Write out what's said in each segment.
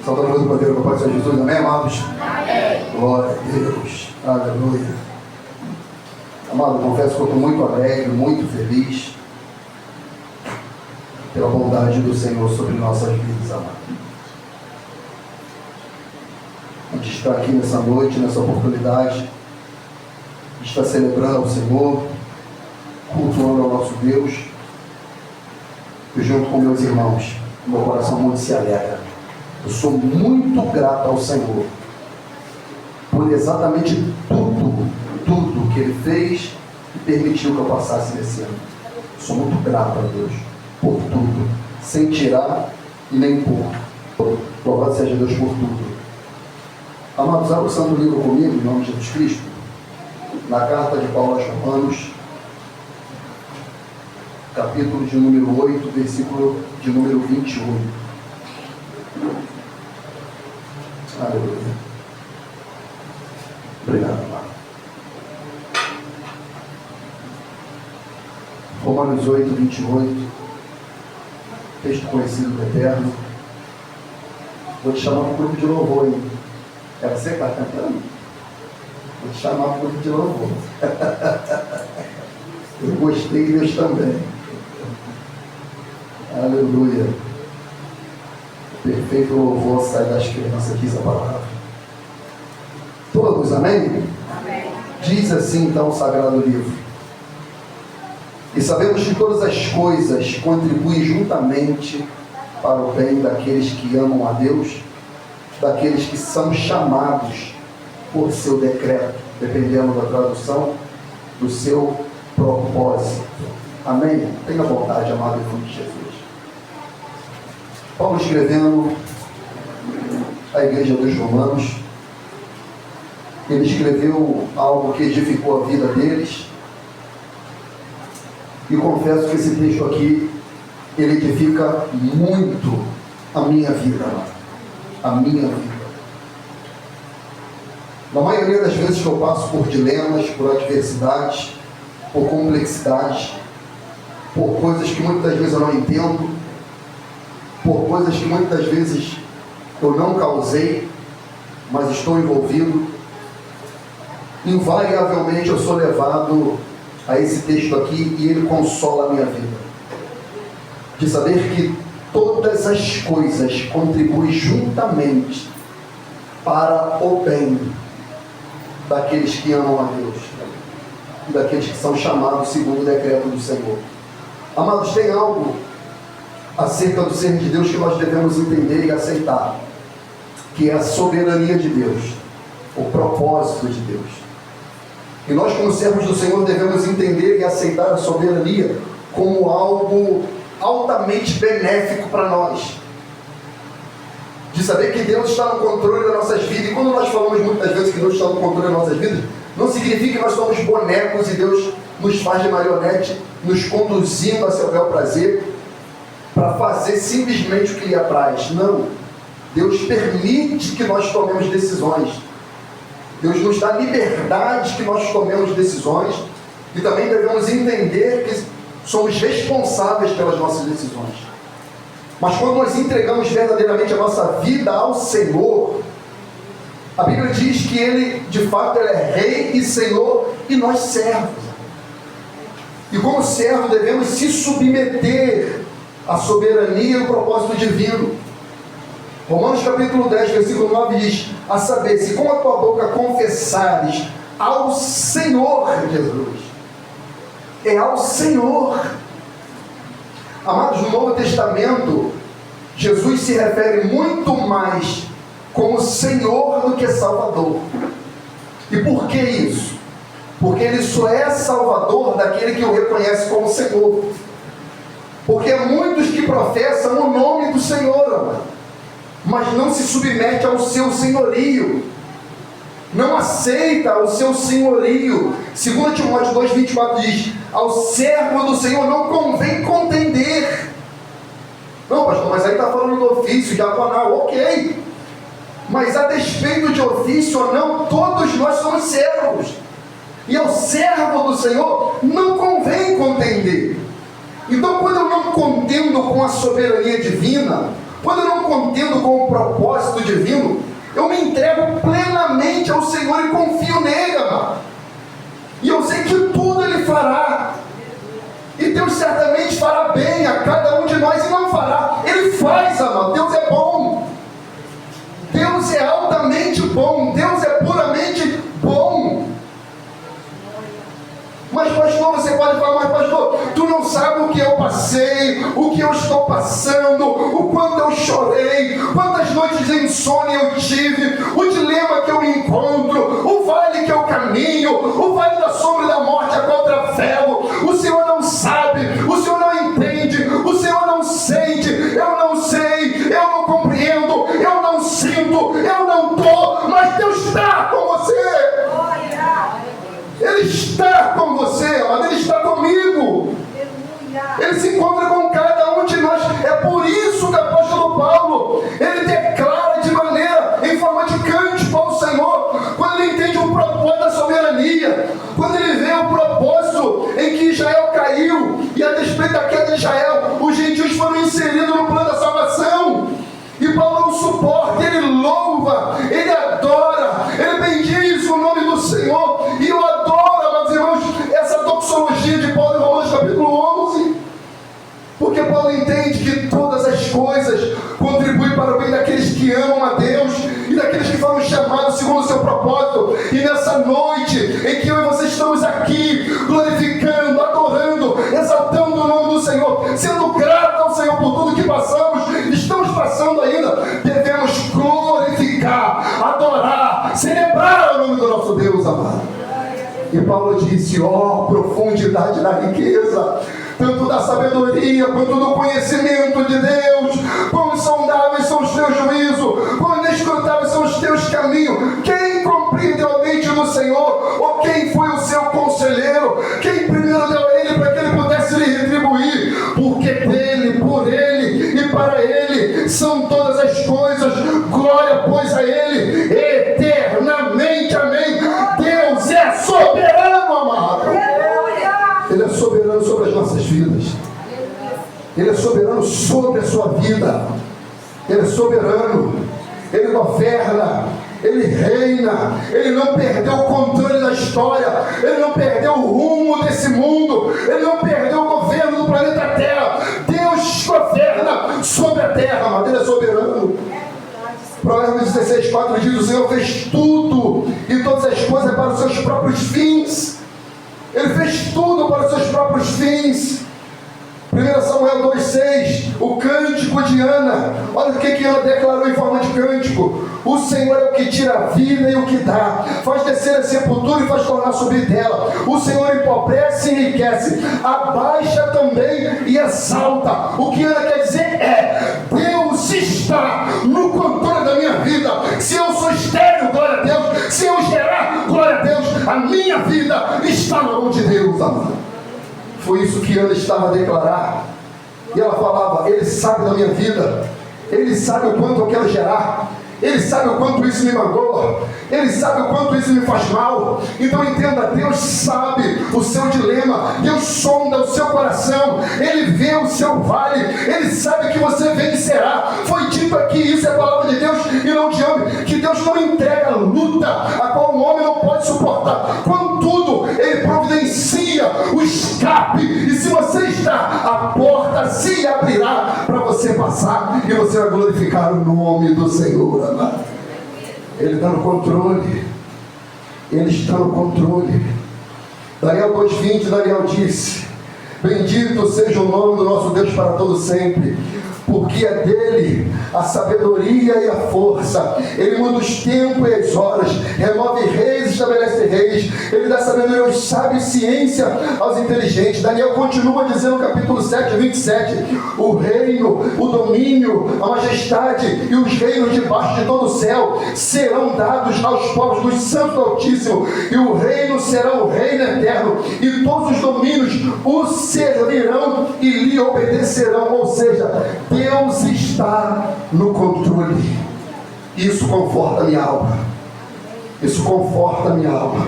Saudando o poder do Pai Senhor Jesus, amém, amados? Amém. Glória a Deus, aleluia. Amado, confesso que eu estou muito alegre, muito feliz pela bondade do Senhor sobre nossas vidas, amado. A gente está aqui nessa noite, nessa oportunidade, a gente está celebrando o Senhor, cultuando ao nosso Deus, e junto com meus irmãos, meu coração muito se alegra. Eu sou muito grato ao Senhor por exatamente tudo que Ele fez e permitiu que eu passasse nesse ano. Eu sou muito grato a Deus por tudo, sem tirar e nem pôr. Louvado seja Deus por tudo. Amados, abra o Santo Livro comigo, em nome de Jesus Cristo, na carta de Paulo aos Romanos, capítulo de número 8, versículo de número 28. Aleluia. Obrigado, amado. Romanos 8, 28. Texto conhecido do Eterno. Vou te chamar para o grupo de louvor, hein? É você que está cantando? Vou te chamar para o grupo de louvor. Eu gostei de Deus também. Aleluia. Perfeito louvor sai das crianças, diz a palavra. Todos, amém? Amém. Diz assim então o Sagrado Livro: e sabemos que todas as coisas contribuem juntamente para o bem daqueles que amam a Deus, daqueles que são chamados por seu decreto, dependendo da tradução, do seu propósito. Amém? Tenha vontade, amado, em nome de Jesus. Paulo escrevendo à igreja dos Romanos, ele escreveu algo que edificou a vida deles, e confesso que esse texto aqui, ele edifica muito a minha vida, a minha vida. Na maioria das vezes que eu passo por dilemas, por adversidades, por complexidades, por coisas que muitas vezes eu não entendo, por coisas que muitas vezes eu não causei, mas estou envolvido, invariavelmente eu sou levado a esse texto aqui e ele consola a minha vida. De saber que todas as coisas contribuem juntamente para o bem daqueles que amam a Deus e daqueles que são chamados segundo o decreto do Senhor. Amados, tem algo acerca do ser de Deus que nós devemos entender e aceitar, que é a soberania de Deus, o propósito de Deus. E nós, como servos do Senhor, devemos entender e aceitar a soberania como algo altamente benéfico para nós. De saber que Deus está no controle das nossas vidas. E quando nós falamos muitas vezes que Deus está no controle das nossas vidas, não significa que nós somos bonecos e Deus nos faz de marionete, nos conduzindo a seu bel prazer, para fazer simplesmente o que lhe apraz. Não. Deus permite que nós tomemos decisões. Deus nos dá liberdade que nós tomemos decisões, e também devemos entender que somos responsáveis pelas nossas decisões. Mas quando nós entregamos verdadeiramente a nossa vida ao Senhor, a Bíblia diz que Ele, de fato, Ele é Rei e Senhor, e nós servos. E como servo devemos se submeter à soberania e ao propósito divino. Romanos capítulo 10, versículo 9 diz: a saber, se com a tua boca confessares ao Senhor Jesus, é ao Senhor. Amados, no Novo Testamento, Jesus se refere muito mais como Senhor do que Salvador. E por que isso? Porque Ele só é Salvador daquele que o reconhece como Senhor. Porque há muitos que professam o nome do Senhor, amado, mas não se submete ao seu senhorio, não aceita o seu senhorio. 2 Timóteo 2,24 diz: ao servo do Senhor não convém contender. Não, pastor, mas aí está falando do ofício diaconal, ok, mas a despeito de ofício ou não, todos nós somos servos, e ao servo do Senhor não convém contender. Então, quando eu não contendo com a soberania divina, quando eu não contendo com o propósito divino, eu me entrego plenamente ao Senhor e confio nele, amado. E eu sei que tudo Ele fará. E Deus certamente fará bem a cada um de nós e não fará. Ele faz, amado. Deus é bom. Deus é altamente bom. Deus é puramente bom. Mas pastor, você pode falar, mas pastor, tu não sabe o que eu passei, o que eu estou passando, o quanto eu chorei, quantas noites de insônia eu tive, o dilema que eu me encontro, o vale que eu caminho, o vale da sombra e da morte a qual trafego. O Senhor não sabe, o Senhor não entende, o Senhor não sente, eu não sei, eu não compreendo, eu não sinto, eu não estou, mas Deus está com você. Ele está com você, amado. Ele está comigo. Ele se encontra com cada um de nós. É por isso que o apóstolo Paulo, ele declara de maneira, em forma de cântico ao Senhor, quando ele entende o propósito da soberania, quando ele vê o propósito em que Israel caiu, e a despeito da queda de Israel, os gentios foram inseridos no plano da salvação. E Paulo não suporta, ele louva, ele adora, ele bendiz o nome do Senhor. E eu adoro, amados irmãos, essa doxologia de Paulo em Romanos capítulo 11. Porque Paulo entende que todas as coisas contribuem para o bem daqueles que amam a Deus e daqueles que foram chamados segundo o seu propósito. E nessa noite em que eu e você estamos aqui, glorificando, adorando, exaltando o nome do Senhor, sendo grato ao Senhor por tudo que passamos, estamos passando ainda, devemos glorificar, adorar, celebrar o nome do nosso Deus, amado. E Paulo disse, profundidade da riqueza, tanto da sabedoria quanto do conhecimento de Deus. Quão insondáveis são os teus juízos, quão inescrutáveis são os teus caminhos. Quem compreendeu a mente do Senhor? Ou quem foi o seu conselheiro? Quem primeiro deu a ele para que ele pudesse lhe retribuir? Porque dele, por ele e para ele são todas as coisas. Glória, pois, a ele eternamente. Amém. Deus é soberano, amado. Ele é soberano sobre as nossas vidas. Ele é soberano sobre a sua vida. Ele é soberano. Ele governa. Ele reina. Ele não perdeu o controle da história. Ele não perdeu o rumo desse mundo. Ele não perdeu o governo do planeta Terra. Deus governa sobre a terra, mas Ele é soberano. Provérbios 16:4 diz: o Senhor fez tudo e todas as coisas para os seus próprios fins. Ele fez tudo para os seus próprios fins. 1 Samuel 2,6, o cântico de Ana. Olha o que Ana declarou em forma de cântico: o Senhor é o que tira a vida e o que dá, faz descer a sepultura e faz tornar subir dela. O Senhor empobrece e enriquece, abaixa também e exalta. O que Ana quer dizer é: Deus está no controle da minha vida. Se eu sou estéril, glória a Deus. Se eu gerar, glória a Deus. A minha vida está na mão de Deus, amado. Foi isso que Ana estava a declarar. E ela falava: Ele sabe da minha vida, Ele sabe o quanto eu quero gerar, Ele sabe o quanto isso me magoa, Ele sabe o quanto isso me faz mal. Então entenda, Deus sabe o seu dilema, Deus sonda o seu coração, Ele vê o seu vale, Ele sabe que você vencerá. Foi dito aqui, isso é a palavra de Deus e não de homem, que Deus não entrega a luta a qual o homem não pode suportar. Contudo, Ele providencia o escape, e se você está, a porta se abrirá para você passar e você vai glorificar o nome do Senhor, amado. Ele está no controle. Ele está no controle. Daniel 2,20, Daniel disse: bendito seja o nome do nosso Deus para todo sempre, porque é dele a sabedoria e a força. Ele muda os tempos e as horas, remove reis e estabelece reis. Ele dá sabedoria aos sábios e ciência aos inteligentes. Daniel continua dizendo no capítulo 7, 27, o reino, o domínio, a majestade e os reinos debaixo de todo o céu serão dados aos povos dos santos do Altíssimo, e o reino será o reino eterno, e todos os domínios o servirão e lhe obedecerão. Ou seja, Deus está no controle. Isso conforta a minha alma. Isso conforta a minha alma.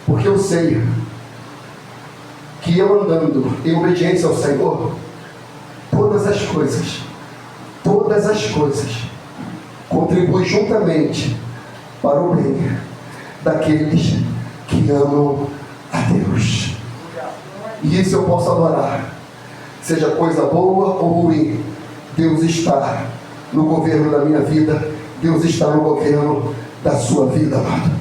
Porque eu sei que eu andando em obediência ao Senhor, todas as coisas todas as coisas contribuem juntamente para o bem daqueles que amam a Deus. E isso eu posso adorar. Seja coisa boa ou ruim, Deus está no governo da minha vida. Deus está no governo da sua vida, amado.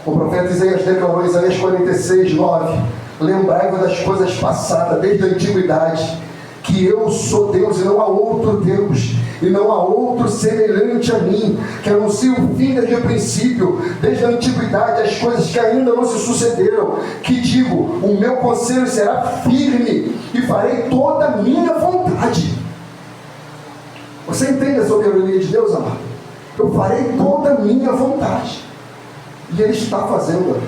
O profeta Isaías declarou em Isaías 46, 9: lembrai-vos das coisas passadas desde a antiguidade, que eu sou Deus e não há outro Deus, e não há outro semelhante a mim, que anuncio o fim desde o princípio, desde a antiguidade, as coisas que ainda não se sucederam, que digo, o meu conselho será firme, e farei toda a minha vontade. Você entende a soberania de Deus, amado? Eu farei toda a minha vontade. E Ele está fazendo.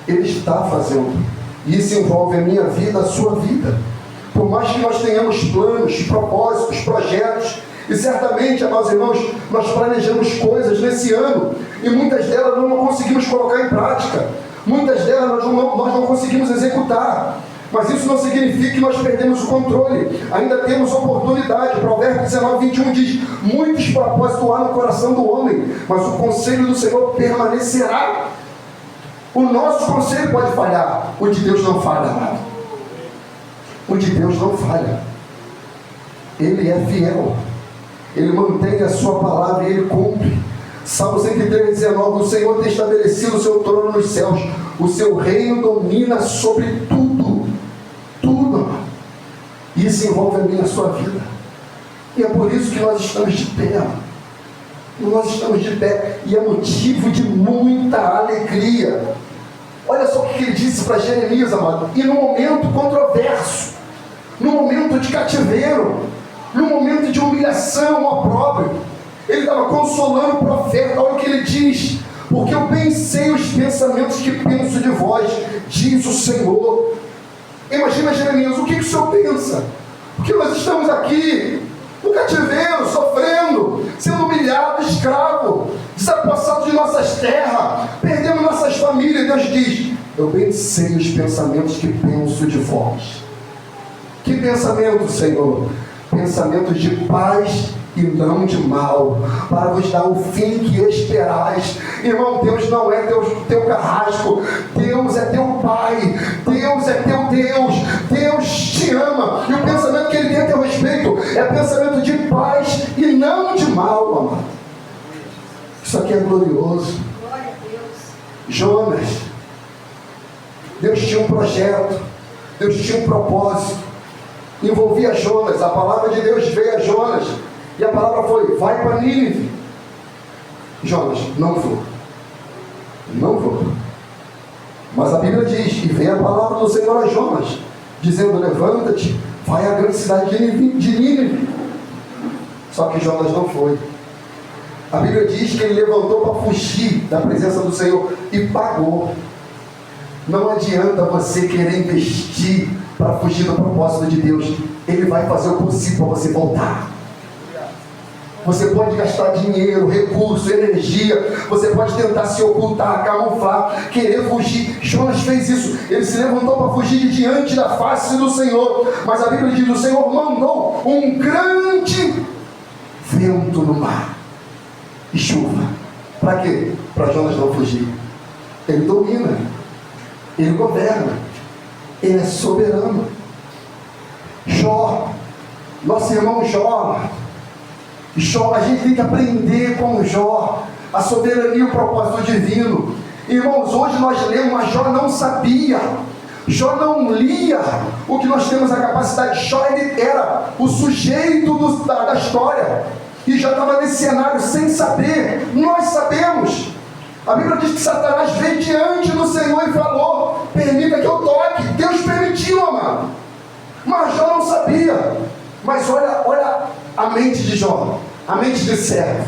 Ele está fazendo. E isso envolve a minha vida, a sua vida. Por mais que nós tenhamos planos, propósitos, projetos, e certamente, amados irmãos, nós planejamos coisas nesse ano, e muitas delas nós não conseguimos colocar em prática. Muitas delas nós não conseguimos executar. Mas isso não significa que nós perdemos o controle. Ainda temos oportunidade. Provérbios 19, 21 diz: muitos propósitos há no coração do homem, mas o conselho do Senhor permanecerá. O nosso conselho pode falhar, o de Deus não falha, amado. O de Deus não falha. Ele é fiel. Ele mantém a sua palavra e Ele cumpre. Salmo 103, 19: o Senhor tem estabelecido o seu trono nos céus, o seu reino domina sobre tudo. Tudo, amado. Isso envolve a minha e a sua vida. E é por isso que nós estamos de pé, amado. Nós estamos de pé, e é motivo de muita alegria. Olha só o que ele disse para Jeremias, amado. E no momento controverso, no momento de cativeiro, no momento de humilhação, opróbrio, ele estava consolando o profeta. Olha o que ele diz: porque eu bem sei os pensamentos que penso de vós, diz o Senhor. Imagina, Jeremias, o que o Senhor pensa? Porque nós estamos aqui no cativeiro, sofrendo, sendo humilhado, escravo, desapossado de nossas terras, perdemos nossas famílias. Deus diz: eu bem sei os pensamentos que penso de vós. Que pensamento, Senhor? Pensamentos de paz e não de mal, para vos dar o fim que esperais. Irmão, Deus não é teu carrasco. Deus é teu Pai. Deus é teu Deus. Deus te ama. E o pensamento que Ele tem a teu respeito é pensamento de paz e não de mal, amado. Isso aqui é glorioso. Glória a Deus. Jonas, Deus tinha um projeto, Deus tinha um propósito, envolvia Jonas. A palavra de Deus veio a Jonas, e a palavra foi: vai para Nínive. Jonas: não vou. Não vou. Mas a Bíblia diz: e veio a palavra do Senhor a Jonas, dizendo: levanta-te, vai à grande cidade de Nínive. Só que Jonas não foi. A Bíblia diz que ele levantou para fugir da presença do Senhor e pagou. Não adianta você querer investir para fugir do propósito de Deus. Ele vai fazer o possível para você voltar. Você pode gastar dinheiro, recurso, energia. Você pode tentar se ocultar, camuflar, querer fugir. Jonas fez isso. Ele se levantou para fugir de diante da face do Senhor. Mas a Bíblia diz: o Senhor mandou um grande vento no mar e chuva. Para quê? Para Jonas não fugir. Ele domina. Ele governa. Ele é soberano. Jó, nosso irmão Jó, a gente tem que aprender com Jó a soberania e o propósito divino. Irmãos, hoje nós lemos, mas Jó não sabia. Jó não lia o que nós temos a capacidade. Jó, ele era o sujeito da história, e já estava nesse cenário sem saber. Nós sabemos. A Bíblia diz que Satanás veio diante do Senhor e falou: permita que eu toque. Deus permitiu, amado. Mas Jó não sabia. Mas olha a mente de Jó, a mente de servo,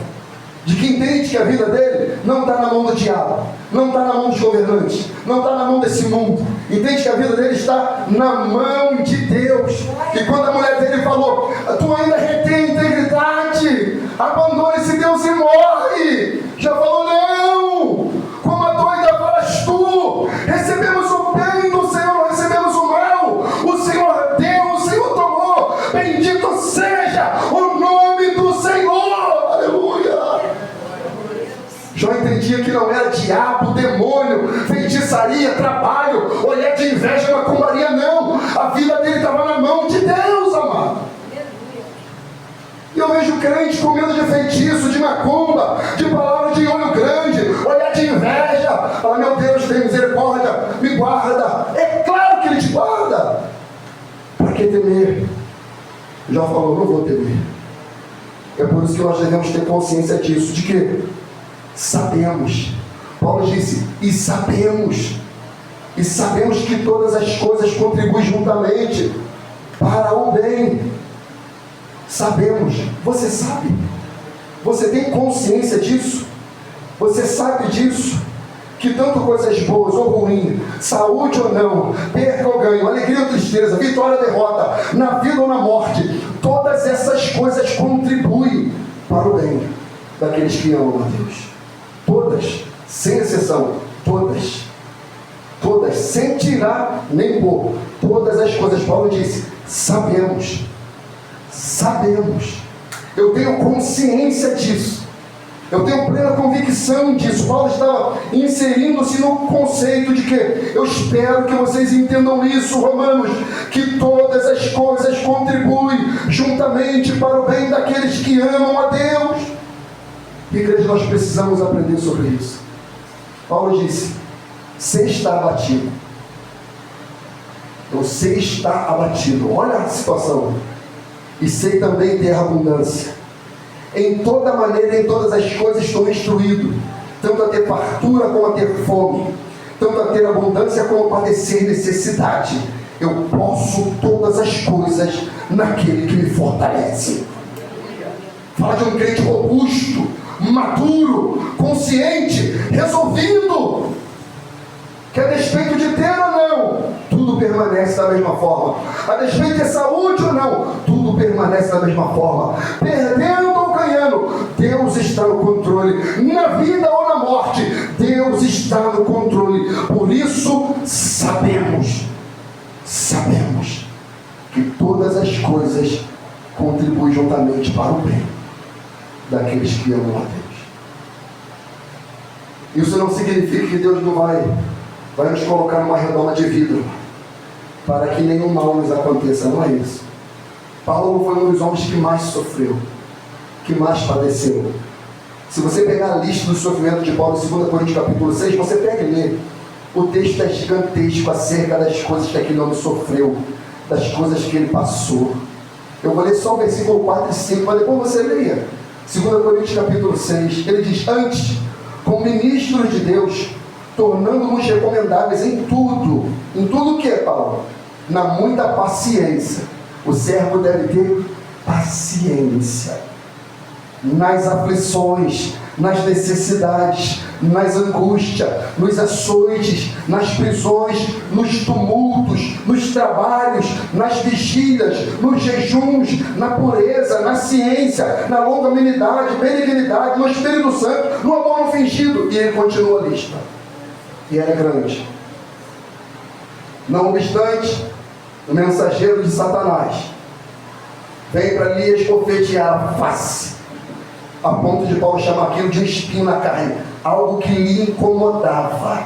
de quem entende que a vida dele não está na mão do diabo, não está na mão dos governantes, não está na mão desse mundo. Entende que a vida dele está na mão de Deus. E quando a mulher dele falou: tu ainda retém integridade, abandona esse Deus e morre, já falou: não, como a doida falas tu, recebemos o bem do Senhor, não recebemos o mal. O Senhor deu, o Senhor tomou. Bendito seja o entendia que não era diabo, demônio, feitiçaria, trabalho, olhar de inveja, macumbaria, não. A vida dele estava na mão de Deus, amado. E eu vejo crente com medo de feitiço, de macumba, de palavras de olho grande, olhar de inveja, falar, meu Deus, tem misericórdia, me guarda. É claro que Ele te guarda. Para que temer? Já falou, não vou temer. É por isso que nós devemos ter consciência disso, de que sabemos. Paulo disse, e sabemos que todas as coisas contribuem juntamente para o bem. Sabemos. Você sabe? Você tem consciência disso? Você sabe disso? Que tanto coisas boas ou ruins, saúde ou não, perca ou ganho, alegria ou tristeza, vitória ou derrota, na vida ou na morte, todas essas coisas contribuem para o bem daqueles que amam a Deus. Todas, sem exceção, todas, sem tirar nem pôr, todas as coisas. Paulo disse, sabemos. Eu tenho consciência disso. Eu tenho plena convicção disso. Paulo estava inserindo-se no conceito de que eu espero que vocês entendam isso, Romanos, que todas as coisas contribuem juntamente para o bem daqueles que amam a Deus. Igreja, nós precisamos aprender sobre isso. Paulo disse, você está abatido. Você está abatido. Olha a situação. E sei também ter abundância. Em toda maneira, em todas as coisas estou instruído, tanto a ter fartura como a ter fome, tanto a ter abundância como a padecer necessidade. Eu posso todas as coisas naquele que me fortalece. Fala de um crente robusto, maduro, consciente, resolvido, que a despeito de ter ou não, tudo permanece da mesma forma. A despeito de saúde ou não, tudo permanece da mesma forma. Perdendo ou ganhando, Deus está no controle. Na vida ou na morte, Deus está no controle. Por isso, sabemos que todas as coisas contribuem juntamente para o bem daqueles que amam a Deus. Isso não significa que Deus não vai nos colocar numa redoma de vidro para que nenhum mal nos aconteça. Não é isso. Paulo foi um dos homens que mais sofreu, que mais padeceu. Se você pegar a lista do sofrimento de Paulo em 2 Coríntios capítulo 6, você pega e lê. O texto é gigantesco acerca das coisas que aquele homem sofreu, das coisas que ele passou. Eu vou ler só o versículo 4 e 5, mas depois você leia. 2 Coríntios capítulo 6, ele diz, antes, como ministros de Deus, tornando-nos recomendáveis em tudo o que é, Paulo? Na muita paciência. O servo deve ter paciência nas aflições, nas necessidades, nas angústias, nos açoites, nas prisões, nos tumultos, nos trabalhos, nas vigílias, nos jejuns, na pureza, na ciência, na longanimidade, benignidade, no Espírito Santo, no amor não fingido. E ele continua a lista. E era grande. Não obstante, o mensageiro de Satanás vem para lhe esbofetear a face, a ponto de Paulo chamar aquilo de um espinho na carne, algo que lhe incomodava,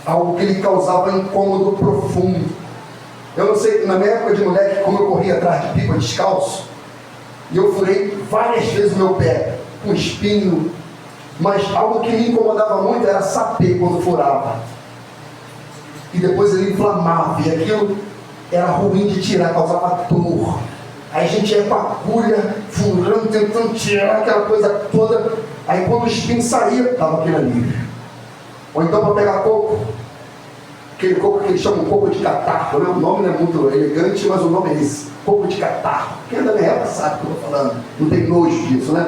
algo que lhe causava um incômodo profundo. Eu não sei, na minha época de moleque, como eu corria atrás de pipa descalço, e eu furei várias vezes o meu pé com espinho, mas algo que me incomodava muito era saber quando furava, e depois ele inflamava, e aquilo era ruim de tirar, causava dor. Aí a gente ia com a agulha furando, tentando tirar aquela coisa toda. Aí quando o espinho saía, estava aquele alívio. Ou então para pegar coco, aquele coco que eles chamam coco de catarro, né? O nome não é muito elegante, mas o nome é esse, coco de catarro. Quem é da minha época sabe o que eu estou falando, não tem nojo disso, né?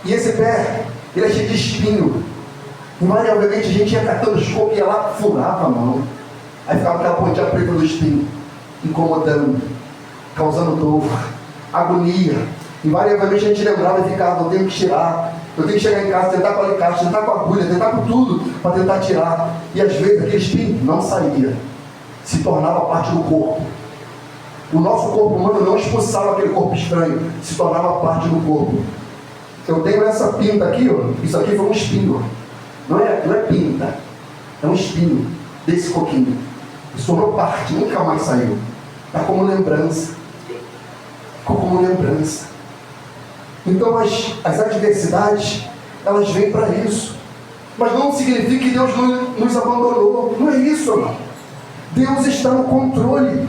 E esse pé, ele é cheio de espinho. Invariavelmente a gente ia catando os cocos e ia lá, furava a mão. Aí ficava aquela pontinha preta do espinho, incomodando, causando dor, agonia. Invariavelmente a gente lembrava e ficava, eu tenho que tirar, eu tenho que chegar em casa, tentar com a alicate, tentar com a agulha, tentar com tudo para tentar tirar. E às vezes aquele espinho não saía, se tornava parte do corpo. O nosso corpo humano não expulsava aquele corpo estranho, se tornava parte do corpo. Eu tenho essa pinta aqui, ó. Isso aqui foi um espinho. Não é pinta. É um espinho desse coquinho. Isso formou parte, nunca mais saiu. Está como lembrança. Ficou como lembrança. Então as adversidades, elas vêm para isso. Mas não significa que Deus nos abandonou. Não é isso, irmão. Deus está no controle.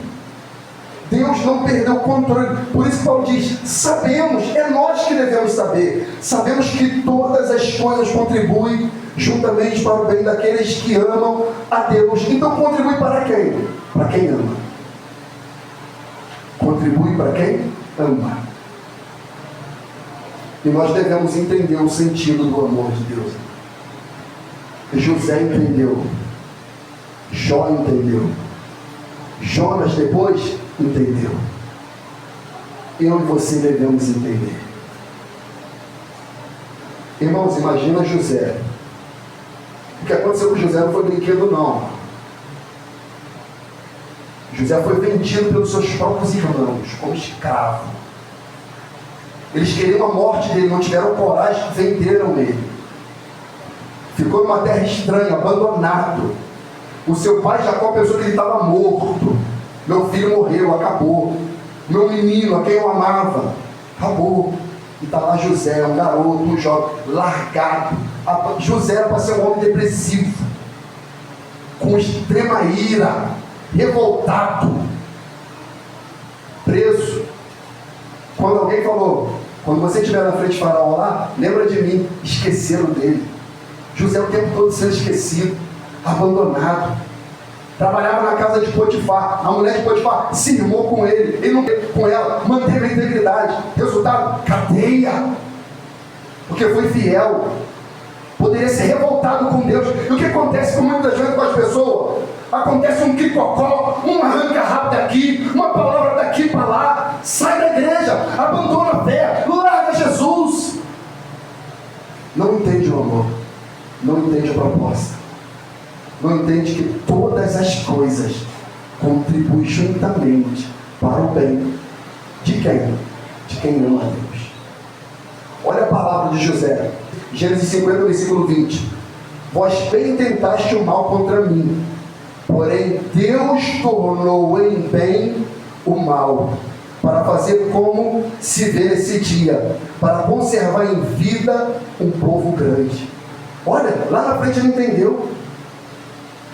Deus não perdeu o controle. Por isso Paulo diz, sabemos, é nós que devemos saber. Sabemos que todas as coisas contribuem juntamente para o bem daqueles que amam a Deus. Então contribui para quem? Para quem ama. Contribui para quem ama. E nós devemos entender o sentido do amor de Deus. José entendeu. Jó entendeu. Jonas depois entendeu. Eu e você devemos entender. Irmãos, imagina José. O que aconteceu com José não foi brinquedo, não. José foi vendido pelos seus próprios irmãos como escravo. Eles queriam a morte dele, não tiveram coragem, venderam ele. Ficou numa terra estranha, abandonado. O seu pai Jacó pensou que ele estava morto. Meu filho morreu, acabou. Meu menino, a quem eu amava, acabou. E está lá José, um garoto, um jovem, largado. José era para ser um homem depressivo, com extrema ira, revoltado, preso. Quando alguém falou, quando você estiver na frente de Faraó lá, lembra de mim, esqueceram dele. José o tempo todo sendo esquecido, abandonado. Trabalhava na casa de Potifar. A mulher de Potifar se irmou com ele. Ele não teve com ela, manteve a integridade. Resultado, cadeia. Porque foi fiel. Poderia ser revoltado com Deus. E o que acontece com muitas vezes com as pessoas? Acontece um quicocó, um arranca rápido aqui, uma palavra daqui para lá. Sai da igreja, abandona a fé, larga Jesus. Não entende o amor. Não entende a proposta. Não entende que todas as coisas contribuem juntamente para o bem de quem? De quem ama a Deus. Olha a palavra de José, Gênesis 50, versículo 20. Vós bem tentaste o mal contra mim, porém Deus tornou em bem o mal, para fazer como se vê esse dia, para conservar em vida um povo grande. Olha, lá na frente ele entendeu.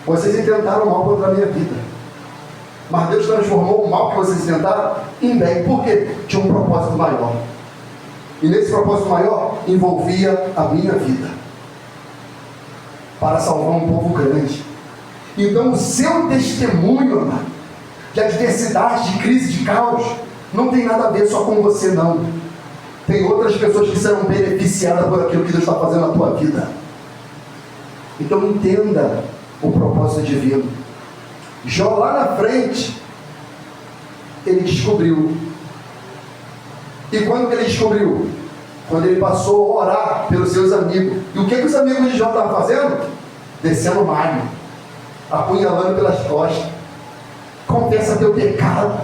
Vocês intentaram o mal contra a minha vida, mas Deus transformou o mal que vocês intentaram em bem. Por quê? Tinha um propósito maior. E nesse propósito maior envolvia a minha vida, para salvar um povo grande. Então o seu testemunho de adversidade, de crise, de caos, não tem nada a ver só com você, não. Tem outras pessoas que serão beneficiadas por aquilo que Deus está fazendo na tua vida. Então entenda o propósito divino. Jó lá na frente, ele descobriu. E quando ele descobriu? Quando ele passou a orar pelos seus amigos. E o que os amigos de Jó estavam fazendo? Descendo o mar, apunhalando pelas costas. Confessa teu pecado.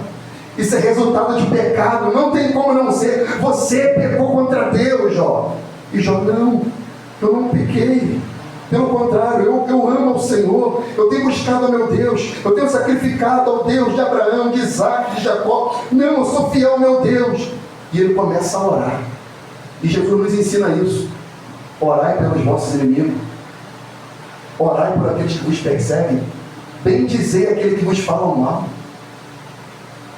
Isso é resultado de pecado. Não tem como não ser. Você pecou contra Deus, Jó. E Jó, não, eu não pequei. Pelo contrário, eu amo ao Senhor, eu tenho buscado ao meu Deus, eu tenho sacrificado ao Deus de Abraão, de Isaac, de Jacó. Não, eu sou fiel ao meu Deus. E ele começa a orar. E Jesus nos ensina isso. Orai pelos vossos inimigos. Orai por aqueles que vos perseguem. Bendizei aquele que vos fala mal.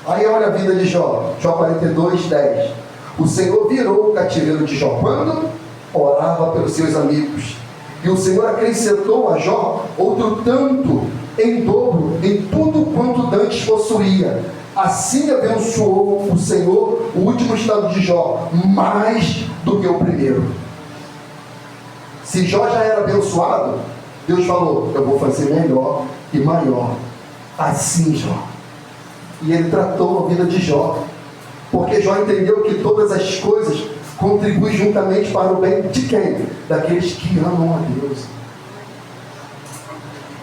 Aí olha a vida de Jó. Jó 42, 10. O Senhor virou o cativeiro de Jó quando orava pelos seus amigos. E o Senhor acrescentou a Jó outro tanto em dobro em tudo quanto dantes possuía. Assim abençoou o Senhor o último estado de Jó, mais do que o primeiro. Se Jó já era abençoado, Deus falou, eu vou fazer melhor e maior. Assim, Jó. E ele tratou a vida de Jó, porque Jó entendeu que todas as coisas contribuem juntamente para o bem de quem? Daqueles que amam a Deus.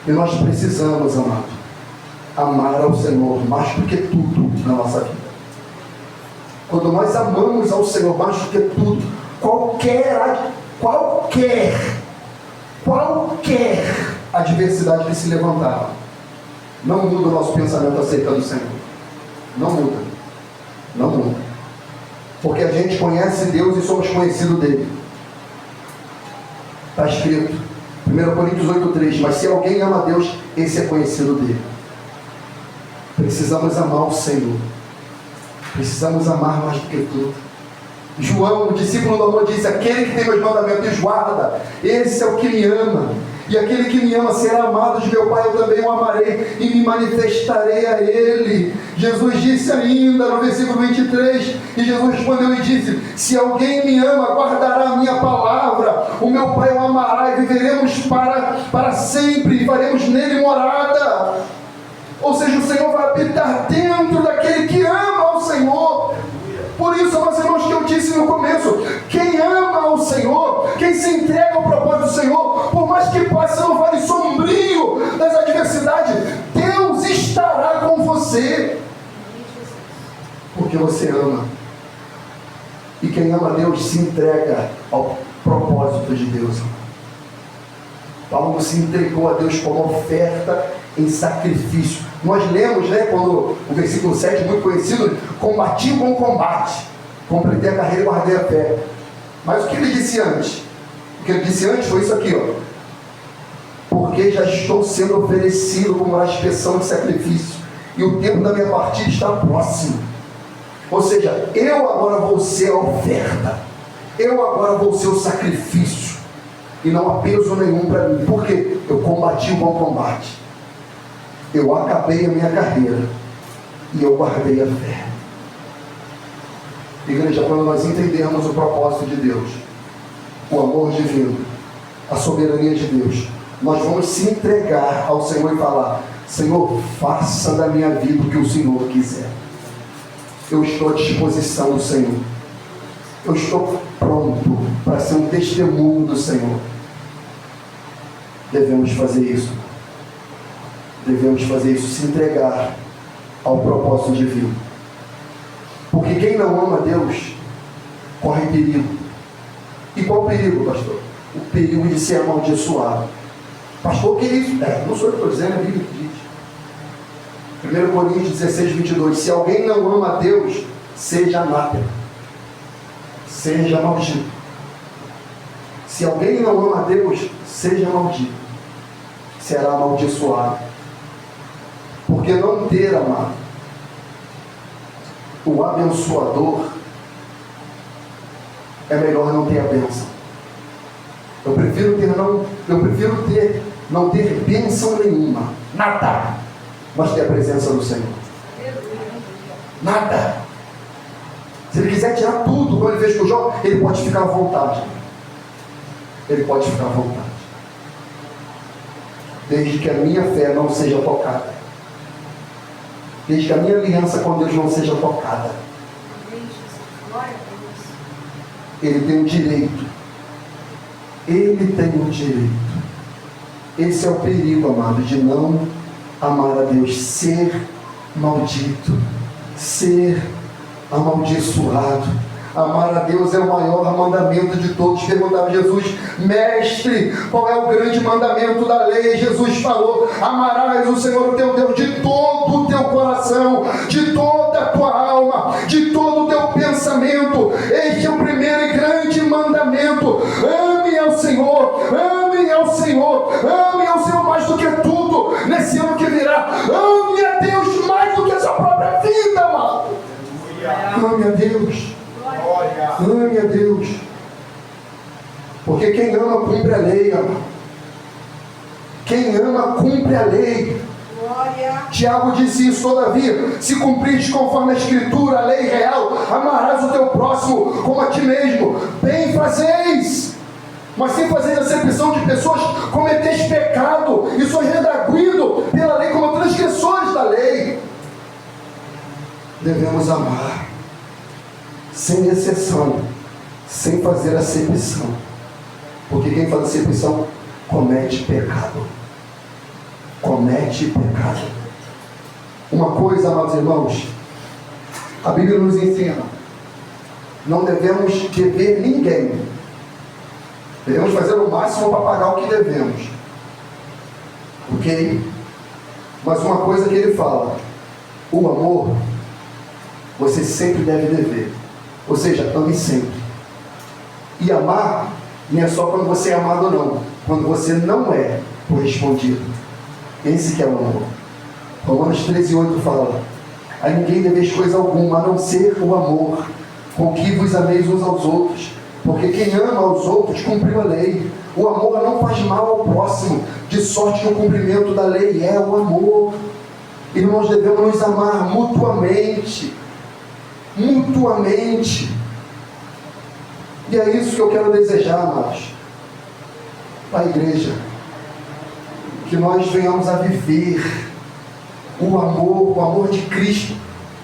E nós precisamos, amado, amar ao Senhor mais do que tudo na nossa vida. Quando nós amamos ao Senhor mais do que tudo, qualquer adversidade que se levantar, não muda o nosso pensamento acerca do Senhor. Não muda. Não muda. Porque a gente conhece Deus e somos conhecidos dele. Está escrito, 1 Coríntios 8,3, mas se alguém ama a Deus, esse é conhecido dele. Precisamos amar o Senhor. Precisamos amar mais do que tudo. João, o discípulo do amor, diz: aquele que tem meus mandamentos guarda, esse é o que me ama. E aquele que me ama será amado de meu Pai, eu também o amarei e me manifestarei a ele. Jesus disse ainda no versículo 23, e Jesus respondeu e disse: se alguém me ama, guardará a minha palavra, o meu Pai o amará e viveremos para sempre, e faremos nele morada. Ou seja, o Senhor vai habitar dentro daquele que ama o Senhor. Por isso, meus irmãos, que eu disse no começo, quem ama o Senhor, quem se entrega ao propósito do Senhor, por mais que passe no vale sombrio das adversidades, Deus estará com você, porque você ama. E quem ama Deus se entrega ao propósito de Deus. Paulo se entregou a Deus como oferta em sacrifício. Nós lemos, quando o versículo 7, muito conhecido: combati o bom combate, completei a carreira e guardei a fé. Mas o que ele disse antes? O que ele disse antes foi isso aqui, porque já estou sendo oferecido como uma expiação de sacrifício, e o tempo da minha partida está próximo. Ou seja, eu agora vou ser a oferta, eu agora vou ser o sacrifício, e não há peso nenhum para mim. Por quê? Eu combati o bom combate, eu acabei a minha carreira e eu guardei a fé. Igreja, quando nós entendermos o propósito de Deus, o amor divino, a soberania de Deus, nós vamos se entregar ao Senhor e falar: Senhor, faça da minha vida o que o Senhor quiser. Eu estou à disposição do Senhor. Eu estou pronto para ser um testemunho do Senhor. Devemos fazer isso. Devemos fazer isso, se entregar ao propósito divino. Porque quem não ama Deus corre perigo. E qual o perigo, pastor? O perigo de ser amaldiçoado. Pastor, o que é isso? Não sou eu que estou dizendo, é a Bíblia que diz. 1 Coríntios 16, 22. Se alguém não ama a Deus, seja anátema, seja maldito. Se alguém não ama a Deus, seja maldito, será amaldiçoado. Porque não ter, amado, o abençoador, é melhor não ter a bênção. Eu prefiro não ter bênção nenhuma, nada, mas ter a presença do Senhor. Nada. Se ele quiser tirar tudo, como ele fez com o Jó, ele pode ficar à vontade. Ele pode ficar à vontade. Desde que a minha fé não seja tocada. Desde que a minha aliança com Deus não seja tocada. Ele tem o direito. Ele tem o direito. Esse é o perigo, amado, de não amar a Deus. Ser maldito. Ser amaldiçoado. Amar a Deus é o maior mandamento de todos. Perguntaram a Jesus: mestre, qual é o grande mandamento da lei? Jesus falou: amarás o Senhor teu Deus de todo o teu coração, de toda a tua alma, de todo o teu pensamento. Este é o primeiro e grande mandamento. Ame ao Senhor, ame ao Senhor, ame ao Senhor mais do que tudo nesse ano que virá. Ame a Deus mais do que a sua própria vida, amado. Ame a Deus. Ame a Deus. Porque quem ama cumpre a lei, amado. Quem ama cumpre a lei. Tiago disse isso: todavia, se cumprires conforme a Escritura, a lei real, amarás o teu próximo como a ti mesmo. Bem fazeis, mas sem fazer acepção de pessoas, cometeis pecado e sois redarguido pela lei como transgressores da lei. Devemos amar sem exceção, sem fazer acepção, porque quem faz acepção comete pecado. Comete pecado. Uma coisa, amados irmãos, a Bíblia nos ensina não devemos dever ninguém. Devemos fazer o máximo para pagar o que devemos. Ok? Mas uma coisa que ele fala: o amor, você sempre deve dever. Ou seja, ame sempre. E amar não é só quando você é amado ou não. Quando você não é correspondido. Esse que é o amor. Romanos 13:8 fala: a ninguém deveis coisa alguma, a não ser o amor, com que vos ameis uns aos outros. Porque quem ama aos outros cumpriu a lei. O amor não faz mal ao próximo, de sorte que o cumprimento da lei é o amor. E nós devemos nos amar mutuamente. Mutuamente. E é isso que eu quero desejar, amados, para a igreja. Que nós venhamos a viver o amor de Cristo,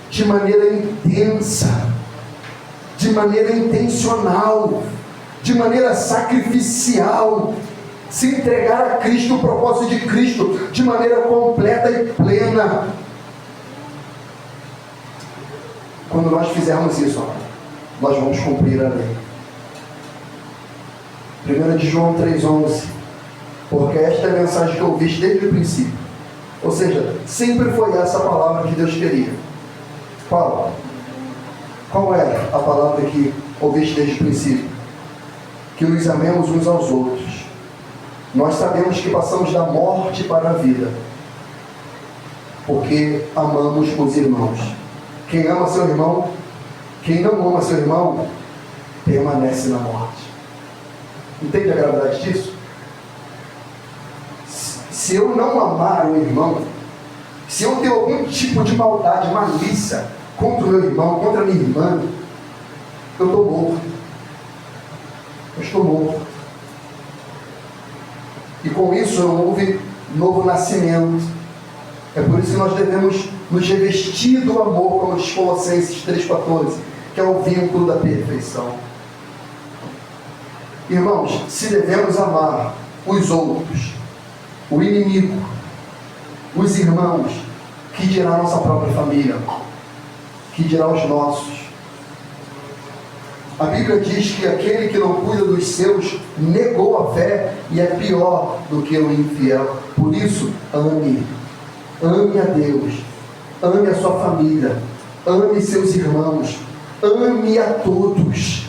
de maneira intensa, de maneira intencional, de maneira sacrificial, se entregar a Cristo, o propósito de Cristo, de maneira completa e plena. Quando nós fizermos isso, nós vamos cumprir a lei. 1 João 3,11, porque esta é a mensagem que eu ouvi desde o princípio. Ou seja, sempre foi essa a palavra que Deus queria. Qual é a palavra que ouviste desde o princípio? Que nos amemos uns aos outros. Nós sabemos que passamos da morte para a vida, porque amamos os irmãos. Quem ama seu irmão, quem não ama seu irmão, permanece na morte. Entende a gravidade disso? Se eu não amar o irmão, se eu ter algum tipo de maldade, malícia contra o meu irmão, contra a minha irmã, eu estou morto. Eu estou morto. E com isso houve novo nascimento. É por isso que nós devemos nos revestir do amor, como diz Colossenses 3,14, que é o vínculo da perfeição. Irmãos, se devemos amar os outros, o inimigo, os irmãos, que dirá a nossa própria família, que dirá os nossos. A Bíblia diz que aquele que não cuida dos seus negou a fé e é pior do que o infiel. Por isso, ame a Deus, ame a sua família, ame seus irmãos, ame a todos.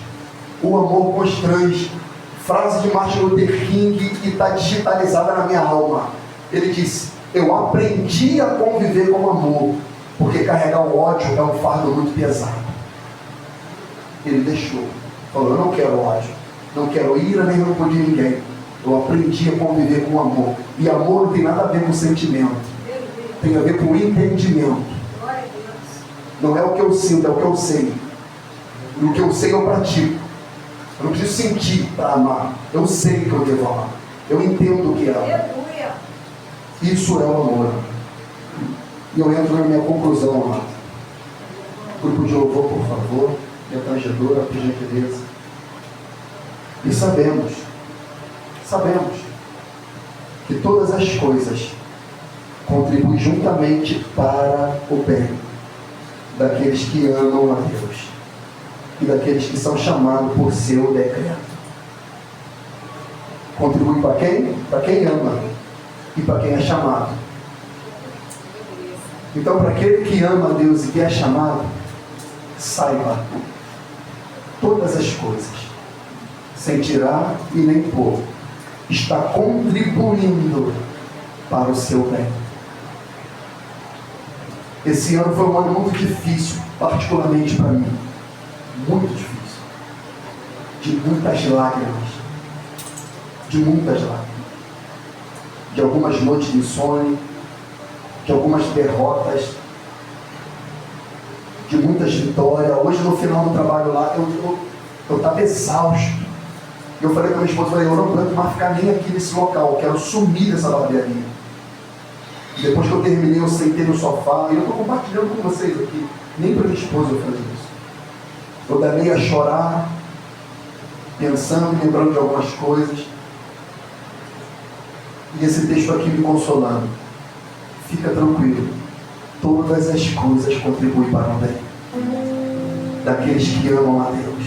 O amor constrange. Frase de Martin Luther King que está digitalizada na minha alma. Ele disse: eu aprendi a conviver com amor, porque carregar o ódio é um fardo muito pesado. Ele deixou, falou: eu não quero ódio, não quero ira nem rancor de ninguém. Eu aprendi a conviver com amor. E amor não tem nada a ver com sentimento, tem a ver com entendimento. Não é o que eu sinto, é o que eu sei. E o que eu sei eu pratico. Eu não preciso sentir para amar. Eu sei que eu devo amar. Eu entendo o que é amar. Isso é o amor. E eu entro na minha conclusão, amado. Grupo de louvor, por favor. Minha tangedora, por gentileza. E sabemos que todas as coisas contribuem juntamente para o bem daqueles que amam a Deus e daqueles que são chamados por seu decreto. Contribui para quem? Para quem ama e para quem é chamado. Então, para aquele que ama a Deus e que é chamado, saiba todas as coisas, sem tirar e nem pôr, está contribuindo para o seu bem. Esse ano foi um ano muito difícil, particularmente para mim. Muito difícil. De muitas lágrimas. De muitas lágrimas. De algumas noites de insônia. De algumas derrotas. De muitas vitórias. Hoje, no final do trabalho lá, eu estava exausto. E eu falei para minha esposa, eu não aguento mais ficar nem aqui nesse local. Eu quero sumir dessa barbearia. Depois que eu terminei, eu sentei no sofá. E eu estou compartilhando com vocês aqui. Nem para minha esposa eu falei isso. Eu danei a chorar, pensando e lembrando de algumas coisas. E esse texto aqui me consolando. Fica tranquilo. Todas as coisas contribuem para o bem daqueles que amam a Deus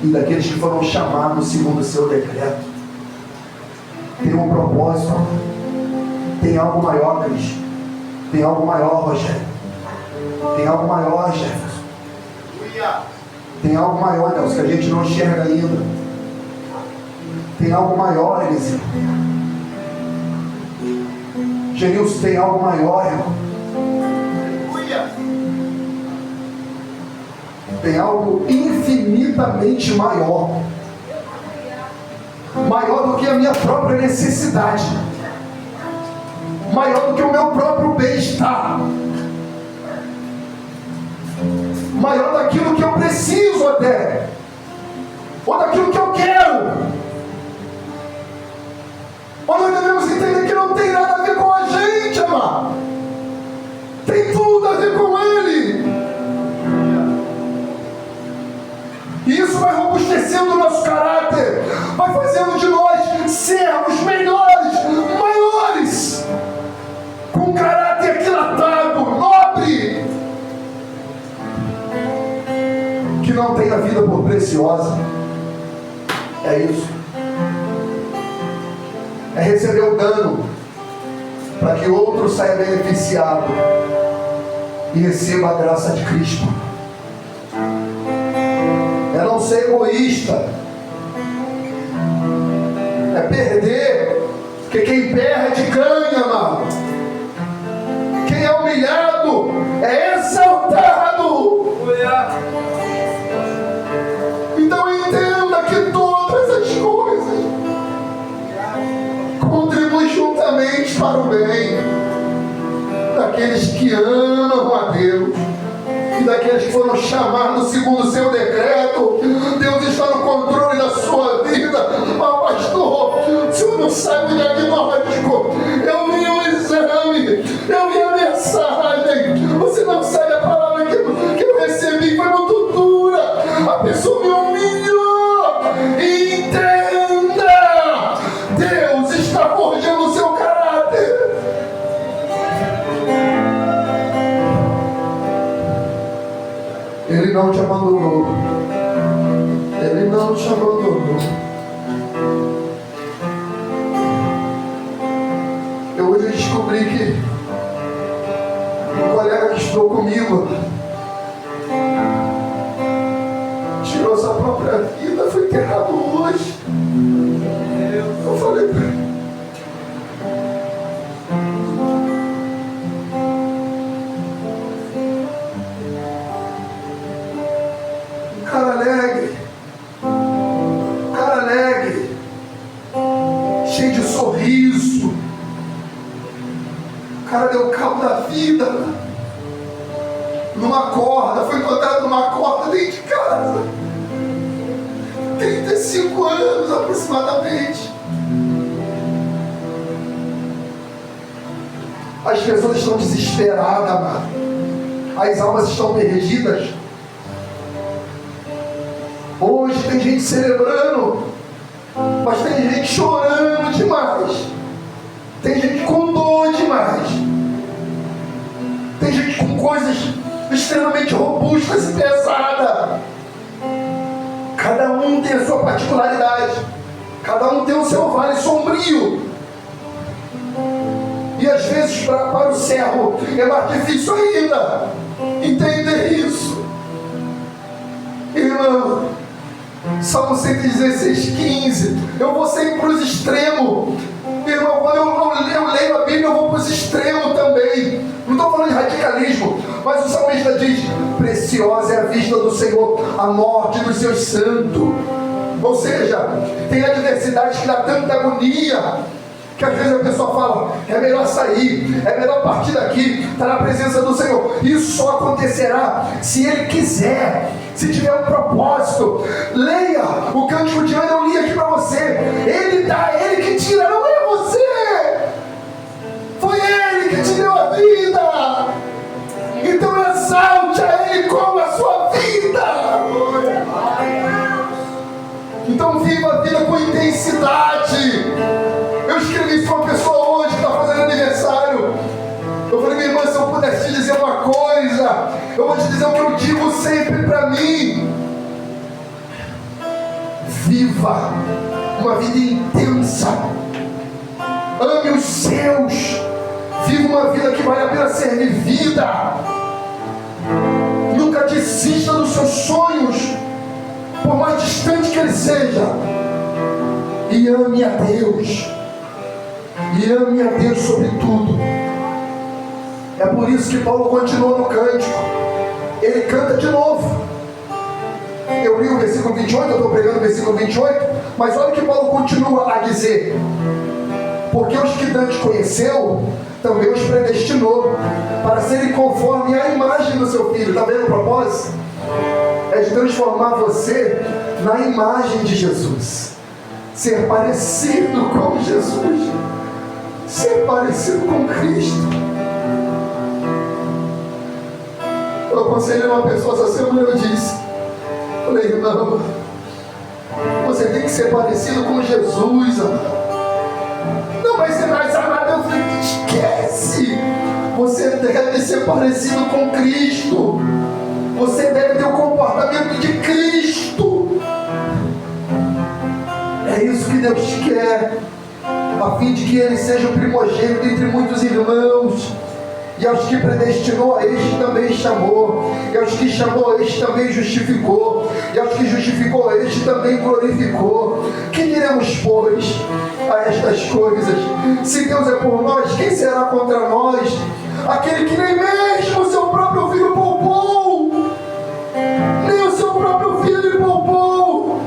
e daqueles que foram chamados segundo o seu decreto. Tem um propósito, tem algo maior, Cristo. Tem algo maior, Rogério. Tem algo maior, Jefferson. Tem algo maior, Nelson, que a gente não enxerga ainda. Tem algo maior, Eliseu. Genilson, tem algo maior, irmão. Tem algo infinitamente maior. Maior do que a minha própria necessidade. Maior do que o meu próprio bem-estar. Maior daquilo que eu preciso até. Ou daquilo que eu quero. Mas nós devemos entender que não tem nada a ver com a gente, amado. Tem tudo a ver com Ele. E isso vai robustecendo o nosso caráter. Vai fazendo de nós sermos melhores, maiores. Com caráter aquilatado, nobre. Que não tem a vida por preciosa. É isso. É receber o dano para que outro saia beneficiado e receba a graça de Cristo. É não ser egoísta. É perder, porque quem perde ganha, mano. Quem é humilhado é exaltado. Então entenda que todas as coisas contribuem juntamente para o bem daqueles que amam a Deus e daqueles que foram chamados segundo o seu decreto. Deus está no controle da sua vida. Mas pastor, o senhor não sabe o diagnóstico. Eu vi o exame, eu vi a mensagem. Você não sabe a palavra que eu recebi, foi muito dura. A pessoa me humilhou. Entenda, Deus está forjando o seu caráter. Ele não te abandonou. Ele não te abandonou. Eu hoje descobri que um colega que estudou comigo tirou sua própria vida, foi enterrado hoje. Eu falei para ele: cara alegre, cheio de sorriso. O cara deu cabo da vida numa corda, foi encontrado numa corda dentro de casa. 35 anos aproximadamente. As pessoas estão desesperadas, amado. As almas estão perdidas. Hoje tem gente celebrando, mas tem gente chorando demais. Tem gente com dor demais. Tem gente com coisas extremamente robustas e pesadas. Cada um tem a sua particularidade. Cada um tem o seu vale sombrio. E às vezes para o servo é mais difícil ainda entender isso. Irmão, Salmo 116:15. Eu vou sempre para os extremos. Irmão, quando eu leio a Bíblia, eu vou para os extremos também. Não estou falando de radicalismo, mas o salmista diz: preciosa é a vista do Senhor, a morte dos seus santos. Ou seja, tem adversidades que dá tanta agonia, que às vezes a pessoa fala: é melhor sair, é melhor partir daqui, estar na presença do Senhor. Isso só acontecerá se Ele quiser, se tiver um propósito. Leia o Cântico de Ana, eu li aqui para você. Ele dá, Ele que tira, não é você. Foi Ele que te deu a vida. Então exalte a Ele com a sua vida. Então viva a vida com intensidade. Eu escrevi isso para uma pessoa hoje que está fazendo aniversário. Eu falei: minha irmã, se eu pudesse te dizer uma coisa, eu vou te dizer o que eu digo sempre para mim. Viva uma vida intensa. Ame os seus. Viva uma vida que vale a pena ser vivida. Nunca desista dos seus sonhos, por mais distante que ele seja. E ame a Deus. E ame a Deus sobre tudo. É por isso que Paulo continua no cântico. Ele canta de novo. Eu li o versículo 28, eu estou pregando o versículo 28, mas olha o que Paulo continua a dizer. Porque os que Deus conheceu, também os predestinou para serem conforme a imagem do seu Filho. Está vendo o propósito? É de transformar você na imagem de Jesus. Ser parecido com Jesus. Ser parecido com Cristo. Eu aconselhei uma pessoa essa semana, eu disse, falei, irmão, você tem que ser parecido com Jesus, amado. Não, mas você vai amado. Eu falei, esquece. Você deve ser parecido com Cristo. Você deve ter o comportamento de Cristo. É isso que Deus quer, a fim de que Ele seja o primogênito entre muitos irmãos. E aos que predestinou, a este também chamou. E aos que chamou, a este também justificou. E aos que justificou, a este também glorificou. Que diremos, pois, a estas coisas? Se Deus é por nós, quem será contra nós? Aquele que nem mesmo o seu próprio Filho poupou. Nem o seu próprio Filho poupou.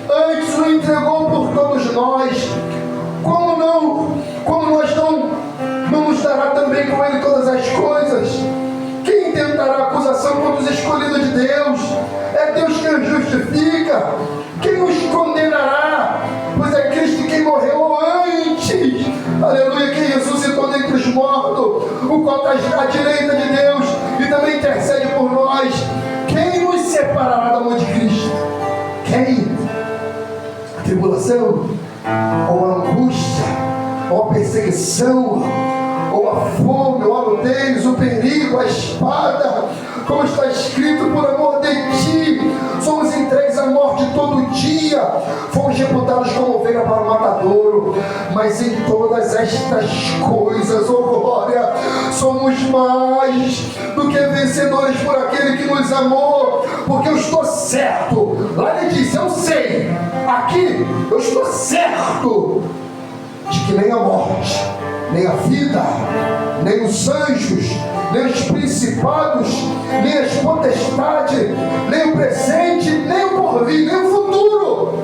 Antes o entregou por todos nós. Como nós não nos dará também com Ele todas as coisas? Quem tentará acusação contra os escolhidos de Deus? É Deus quem os justifica. Quem os condenará? Pois é Cristo quem morreu antes, aleluia, quem ressuscitou dentre os mortos, o qual está à direita de Deus e também intercede por nós. Quem nos separará do amor de Cristo? Quem? A tribulação? Ou a angústia? Ou a perseguição? Ou a fome, ou a nudez, o perigo, a espada? Como está escrito, por amor de ti somos entregues à morte todo dia, fomos reputados como ovelha para o matadouro. Mas em todas estas coisas, oh glória, somos mais do que vencedores por aquele que nos amou. Porque eu estou certo, lá ele disse, eu sei, aqui eu estou certo de que nem a morte, nem a vida, nem os anjos, nem os principados, nem as potestades, nem o presente, nem o porvir, nem o futuro,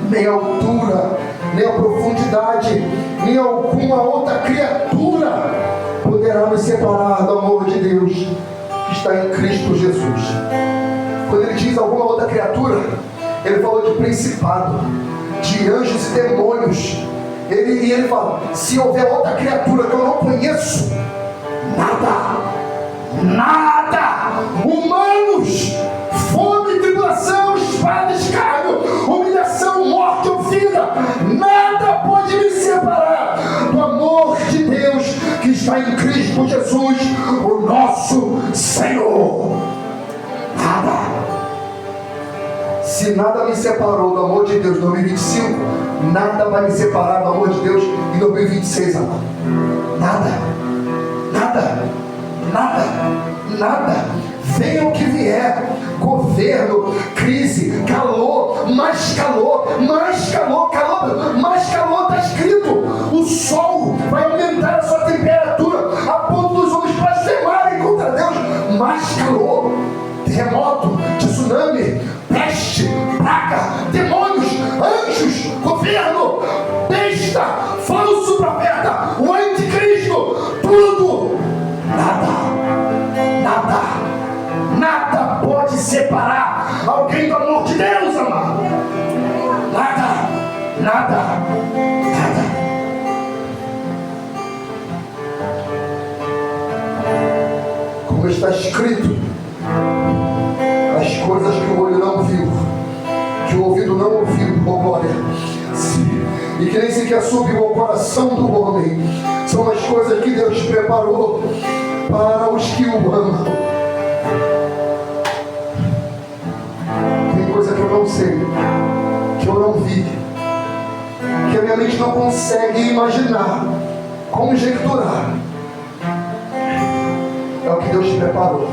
nem a altura, nem a profundidade, nem alguma outra criatura poderá nos separar do amor de Deus que está em Cristo Jesus. Quando ele diz alguma outra criatura, ele falou de principado, de anjos e demônios. Ele fala, se houver outra criatura que eu não conheço, nada, humanos, fome, tribulação, espada, escárnio, humilhação, morte ou vida, nada pode me separar do amor de Deus que está em Cristo Jesus, o nosso Senhor. Nada. Se nada me separou do amor de Deus em 2025, nada vai me separar do amor de Deus em 2026, amado. Nada. Venha o que vier, governo, crise, calor, mais calor, está escrito. O sol vai aumentar a sua temperatura a ponto dos homens blasfemarem contra Deus. Mais calor, terremoto, tsunami, peste, praga, demônios, anjos, governo, besta, falso profeta, o anticristo, tudo. Nada pode separar alguém do amor de Deus, amado. Nada. Como está escrito, as coisas que o olho não viu, que o ouvido não ouviu, oh glória, e que nem sequer subiu ao coração do homem, são as coisas que Deus preparou para os que o amam. Tem coisa que eu não sei, consegue imaginar, conjecturar. É o que Deus te preparou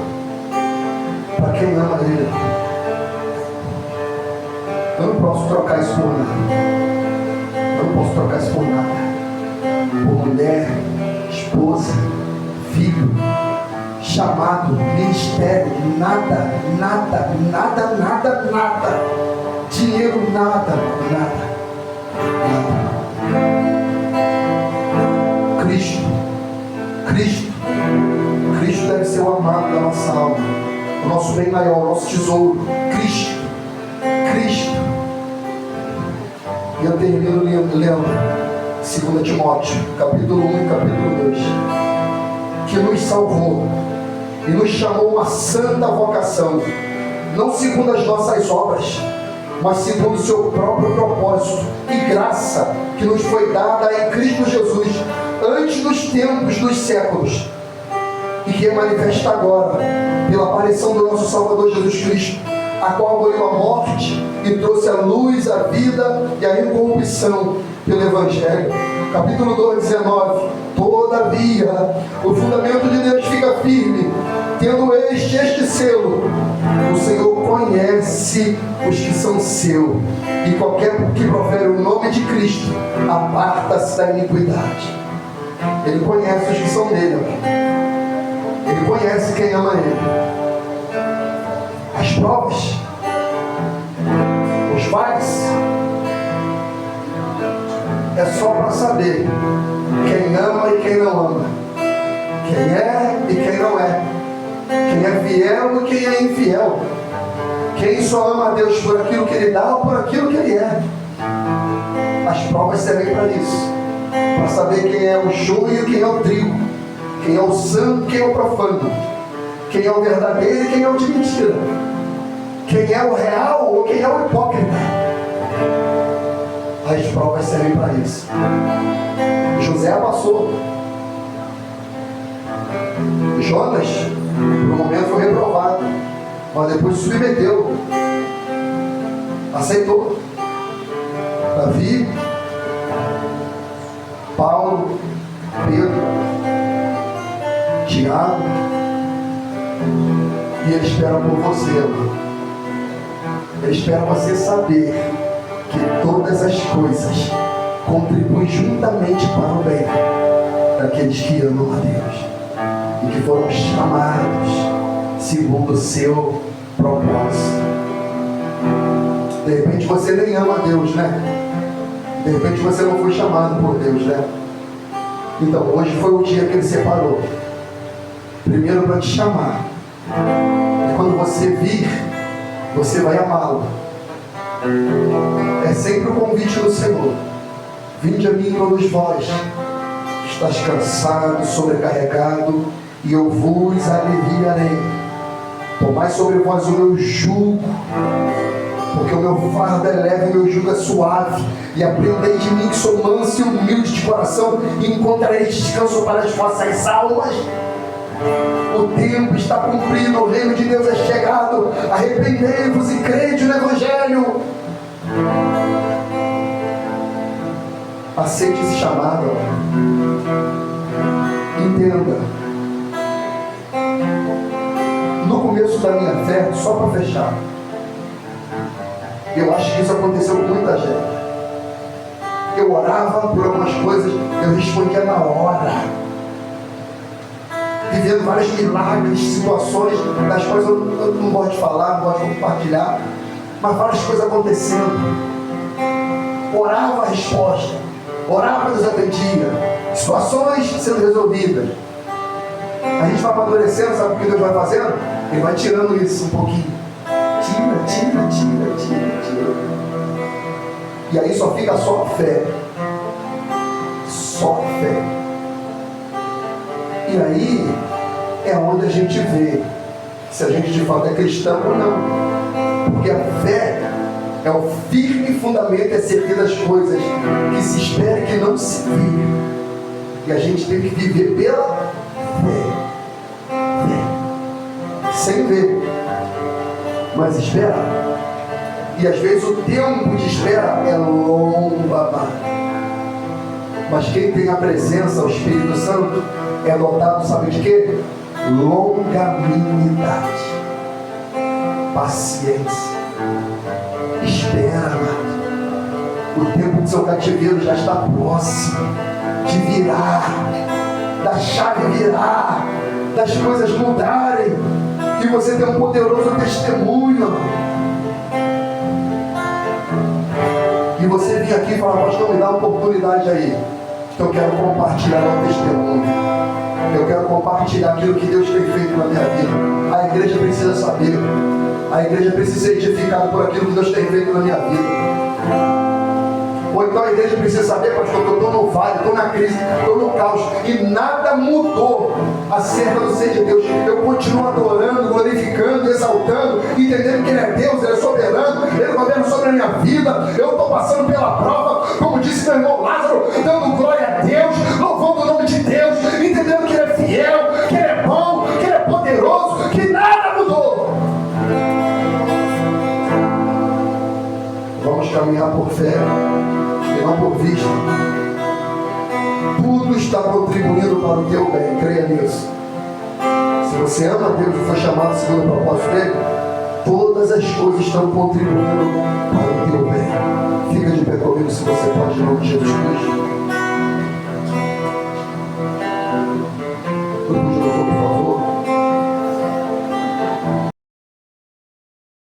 para quem ama Ele. Eu não posso trocar isso por nada. Eu não posso trocar isso por nada. Por mulher, esposa, filho, chamado, ministério, nada, nada, nada, nada, nada. Dinheiro, nada, nada, nada. Cristo, Cristo, Cristo deve ser o amado da nossa alma, o nosso bem maior, o nosso tesouro. Cristo, Cristo. E eu termino lendo 2 Timóteo, capítulo 1 e capítulo 2, que nos salvou e nos chamou uma santa vocação, não segundo as nossas obras, mas segundo o seu próprio propósito e graça que nos foi dada em Cristo Jesus antes dos tempos dos séculos, e que é manifesta agora pela aparição do nosso Salvador Jesus Cristo, a qual aboliu a morte e trouxe a luz, a vida e a incorrupção pelo Evangelho. Capítulo 2, 19. Todavia, o fundamento de Deus fica firme, tendo este selo: o Senhor conhece os que são seus, e qualquer que profere o nome de Cristo aparta-se da iniquidade. Ele conhece os que são dele. Ele conhece quem ama Ele. As provas, os vales, é só para saber quem ama e quem não ama, quem é e quem não é, quem é fiel e quem é infiel, quem só ama a Deus por aquilo que Ele dá ou por aquilo que Ele é. As provas servem para isso, para saber quem é o joio e quem é o trigo, quem é o santo e quem é o profano, quem é o verdadeiro e quem é o de mentira, quem é o real ou quem é o hipócrita. As provas servem para isso. José passou. Jonas, por um momento, foi reprovado, mas depois se submeteu, aceitou. Davi, Paulo, Pedro, Tiago, e ele espera por você, irmão. Ele espera você saber que todas as coisas contribuem juntamente para o bem daqueles que amam a Deus e que foram chamados segundo o seu propósito. De repente você nem ama a Deus, né? De repente você não foi chamado por Deus, né? Então hoje foi o dia que Ele separou, primeiro para te chamar, e quando você vir, você vai amá-lo. É sempre o convite do Senhor: vinde a mim todos vós que estás cansado, sobrecarregado, e eu vos aliviarei. Tomai sobre vós o meu jugo, porque o meu fardo é leve e o meu jugo é suave, e aprendei de mim que sou manso e humilde de coração, e encontrareis descanso para as vossas almas. O tempo está cumprido, o reino de Deus é chegado. Arrependei-vos e crede no Evangelho. Aceite esse chamado. Entenda. No começo da minha fé, só para fechar, eu acho que isso aconteceu com muita gente. Eu orava por algumas coisas, eu respondia na hora, vivendo vários milagres, situações das quais eu não gosto de falar, não gosto de compartilhar, mas várias coisas acontecendo. Orava a resposta, orava, Deus atendia, situações sendo resolvidas. A gente vai amadurecendo, sabe o que Deus vai fazendo? Ele vai tirando isso um pouquinho. Tira. E aí só fica só a fé. Só a fé. E aí é onde a gente vê se a gente de fato é cristão ou não. Porque a fé é o firme fundamento, é certeza das coisas que se espera e que não se vê. E a gente tem que viver pela fé. Sem ver, mas esperar. E às vezes o tempo de espera é longo, amado. Mas quem tem a presença, o Espírito Santo, é dotado, sabe de quê? Longanimidade, paciência. Espera, amado. O tempo do seu cativeiro já está próximo de virar, da chave virar, das coisas mudarem, e você tem um poderoso testemunho, amado. E você vir aqui e falar: pastor, me dá uma oportunidade aí, que eu quero compartilhar o testemunho, eu quero compartilhar aquilo que Deus tem feito na minha vida. A igreja precisa saber, a igreja precisa ser edificada por aquilo que Deus tem feito na minha vida. Ou então a igreja precisa saber: pastor, que eu estou no vale, estou na crise, estou no caos, e nada mudou acerca do ser de Deus. Eu continuo adorando, glorificando, exaltando, entendendo que Ele é Deus, Ele é soberano, Ele governa sobre a minha vida. Eu estou passando pela prova, como disse meu irmão Lázaro, dando glória a Deus, louvando o nome de Deus, entendendo que Ele é fiel, que Ele é bom, que Ele é poderoso, que nada mudou. Vamos caminhar por fé e não por vista. Tudo está contribuindo para o teu bem, creia nisso. Se você ama Deus e foi chamado segundo o propósito dele, todas as coisas estão contribuindo para o teu bem. Fica de pé comigo, se você pode, em nome de Jesus Cristo.